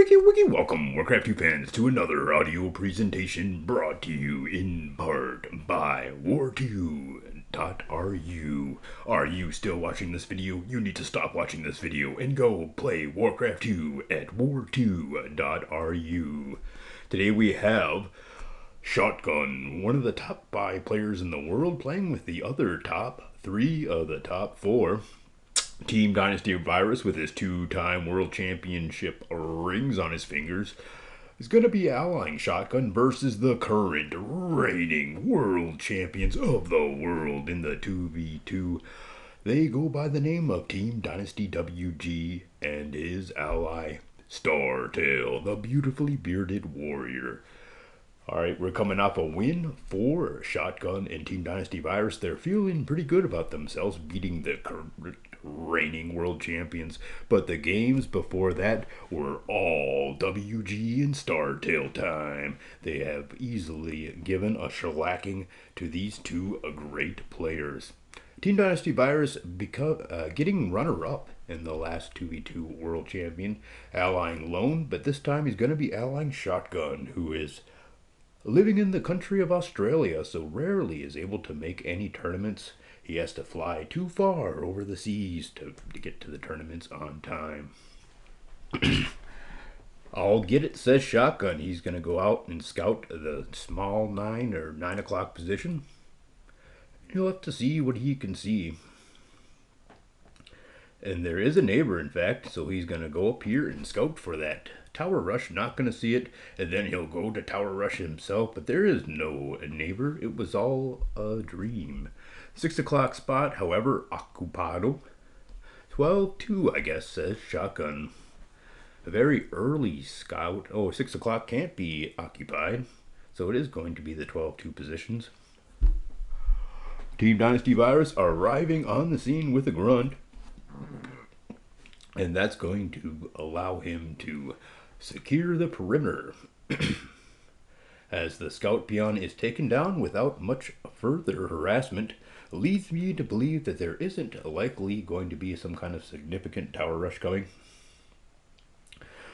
Wiki, welcome, Warcraft 2 fans, to another audio presentation brought to you in part by war2.ru. Are you still watching this video? You need to stop watching this video and go play Warcraft 2 at war2.ru. Today we have Shotgun, one of the top 5 players in the world, playing with the other top 3 of the top 4. Team Dynasty Virus, with his 2-time World Championship rings on his fingers, is going to be allying Shotgun versus the current reigning World Champions of the world in the 2v2. They go by the name of Team Dynasty WG and his ally Startale, the beautifully bearded warrior. Alright, we're coming off a win for Shotgun and Team Dynasty Virus. They're feeling pretty good about themselves, beating the current reigning world champions. But the games before that were all WG and Startale time. They have easily given a shellacking to these two great players. Team Dynasty Virus getting runner-up in the last 2v2 world champion, allying Lone, but this time he's going to be allying Shotgun, who is living in the country of Australia, so rarely is able to make any tournaments. He has to fly too far over the seas to get to the tournaments on time. I'll get it, says Shotgun. He's going to go out and scout the small 9 or 9 o'clock position. He'll have to see what he can see. And there is a neighbor, in fact, so he's going to go up here and scout for that. Tower Rush, not going to see it, and then he'll go to Tower Rush himself, but there is no neighbor. It was all a dream. 6 o'clock spot, however, occupado. 12-2, I guess, says Shotgun. A very early scout. Oh, 6 o'clock can't be occupied, so it is going to be the 12-2 positions. Team Dynasty Virus arriving on the scene with a grunt, and that's going to allow him to secure the perimeter. As the scout peon is taken down without much further harassment, leads me to believe that there isn't likely going to be some kind of significant tower rush coming.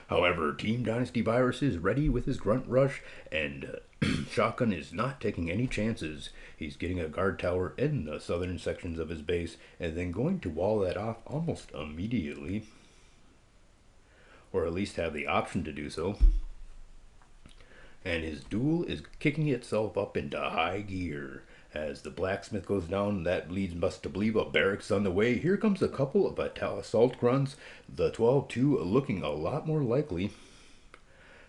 However, Team Dynasty Virus is ready with his grunt rush, and Shotgun is not taking any chances. He's getting a guard tower in the southern sections of his base, and then going to wall that off almost immediately, or at least have the option to do so. And his duel is kicking itself up into high gear. As the blacksmith goes down, that leads us to believe a barracks on the way. Here comes a couple of assault grunts, the 12-2 looking a lot more likely,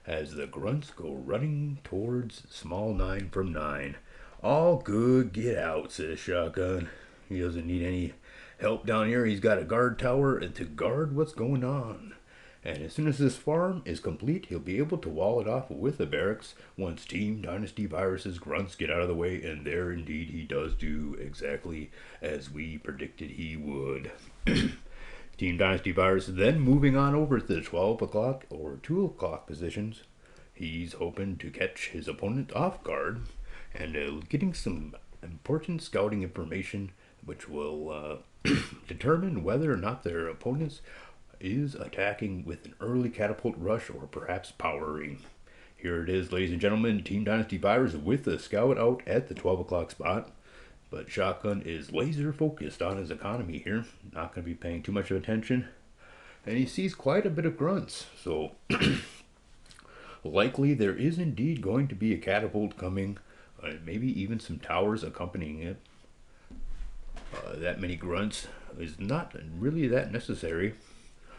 as the grunts go running towards small 9 from 9. All good, get out, says Shotgun. He doesn't need any help down here. He's got a guard tower to guard what's going on. And as soon as this farm is complete, he'll be able to wall it off with a barracks once Team Dynasty Virus's grunts get out of the way, and there indeed he does do exactly as we predicted he would. Team Dynasty Virus then moving on over to the 12 o'clock or 2 o'clock positions. He's hoping to catch his opponent off guard and getting some important scouting information which will determine whether or not their opponents is attacking with an early catapult rush or perhaps powering. Here it is, ladies and gentlemen, Team Dynasty Virus with the scout out at the 12 o'clock spot. But Shotgun is laser focused on his economy here, not going to be paying too much of attention. And he sees quite a bit of grunts, so likely there is indeed going to be a catapult coming, maybe even some towers accompanying it. That many grunts is not really that necessary,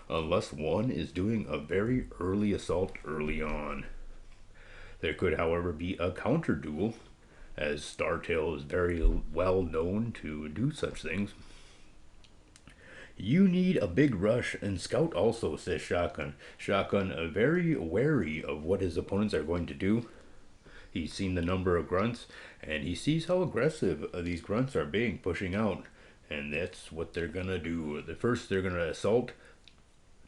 unless one is doing a very early assault early on. There could, however, be a counter duel, as Startale is very well known to do such things. You need a big rush, and scout also, says Shotgun. Shotgun very wary of what his opponents are going to do. He's seen the number of grunts, and he sees how aggressive these grunts are being, pushing out, and that's what they're going to do. First, they're going to assault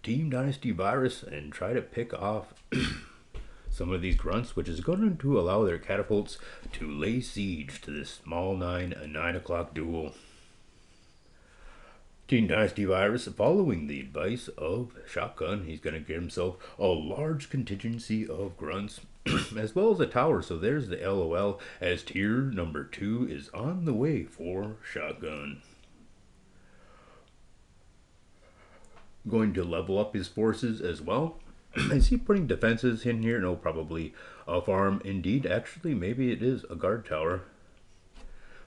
Team Dynasty Virus and try to pick off some of these grunts, which is going to allow their catapults to lay siege to this small 9 o'clock duel. Team Dynasty Virus, following the advice of Shotgun, he's going to get himself a large contingency of grunts as well as a tower. So there's the LOL as tier number 2 is on the way for Shotgun. Going to level up his forces as well. Is he putting defenses in here? No, probably a farm. Indeed, actually, maybe it is a guard tower,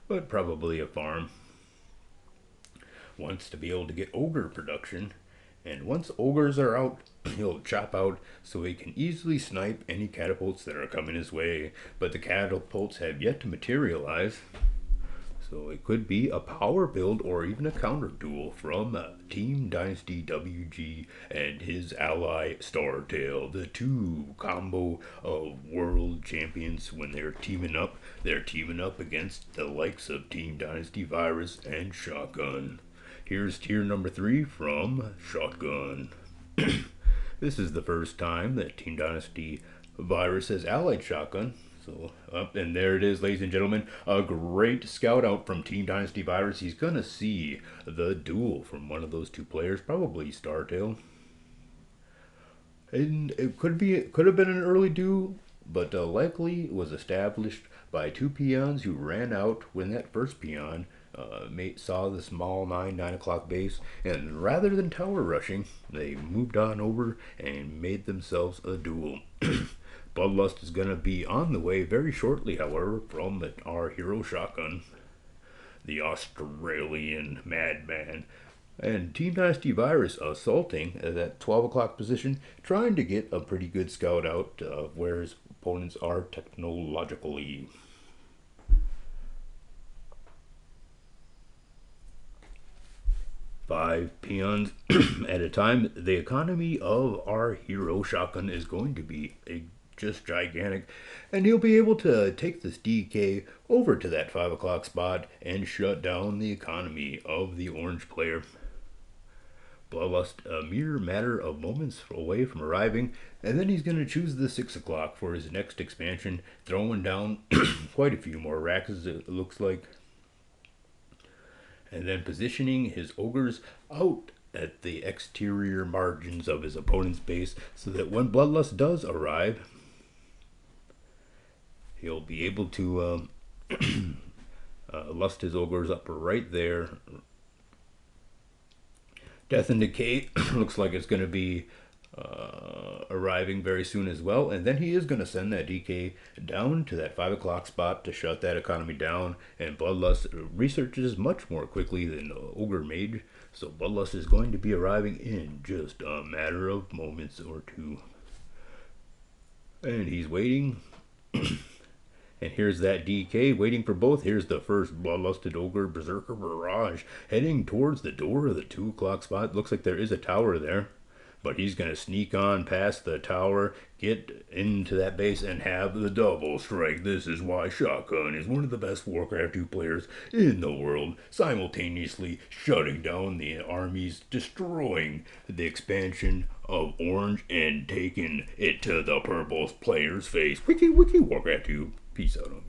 but probably a farm. Wants to be able to get ogre production, and once ogres are out, he'll chop out so he can easily snipe any catapults that are coming his way. But the catapults have yet to materialize, so it could be a power build or even a counter duel from Team Dynasty WG and his ally Startale, the two combo of world champions. When they're teaming up against the likes of Team Dynasty Virus and Shotgun. Here's tier number 3 from Shotgun. This is the first time that Team Dynasty Virus has allied Shotgun. So up and there it is, ladies and gentlemen. A great scout out from Team Dynasty Virus. He's gonna see the duel from one of those two players, probably Startale. And it could have been an early duel, but likely was established by two peons who ran out when that first peon saw the small 9 o'clock base, and rather than tower rushing, they moved on over and made themselves a duel. Bloodlust is going to be on the way very shortly, however, from our hero Shotgun, the Australian madman. And Team Dynasty Virus assaulting at that 12 o'clock position, trying to get a pretty good scout out of where his opponents are technologically. Five peons at a time. The economy of our hero Shotgun is going to be just gigantic, and he'll be able to take this DK over to that 5 o'clock spot and shut down the economy of the orange player. Bloodlust a mere matter of moments away from arriving, and then he's going to choose the 6 o'clock for his next expansion, throwing down quite a few more racks, it looks like, and then positioning his ogres out at the exterior margins of his opponent's base so that when Bloodlust does arrive, he'll be able to lust his ogres up right there. Death and Decay looks like it's going to be arriving very soon as well, and then he is going to send that DK down to that 5 o'clock spot to shut that economy down. And Bloodlust researches much more quickly than Ogre Mage, so Bloodlust is going to be arriving in just a matter of moments or two. And he's waiting. And here's that DK waiting for both. Here's the first Bloodlusted Ogre Berserker Barrage heading towards the door of the 2 o'clock spot. Looks like there is a tower there, but he's going to sneak on past the tower, get into that base, and have the double strike. This is why Shotgun is one of the best Warcraft 2 players in the world, simultaneously shutting down the armies, destroying the expansion of orange, and taking it to the purple player's face. Wiki Warcraft 2. Peace out,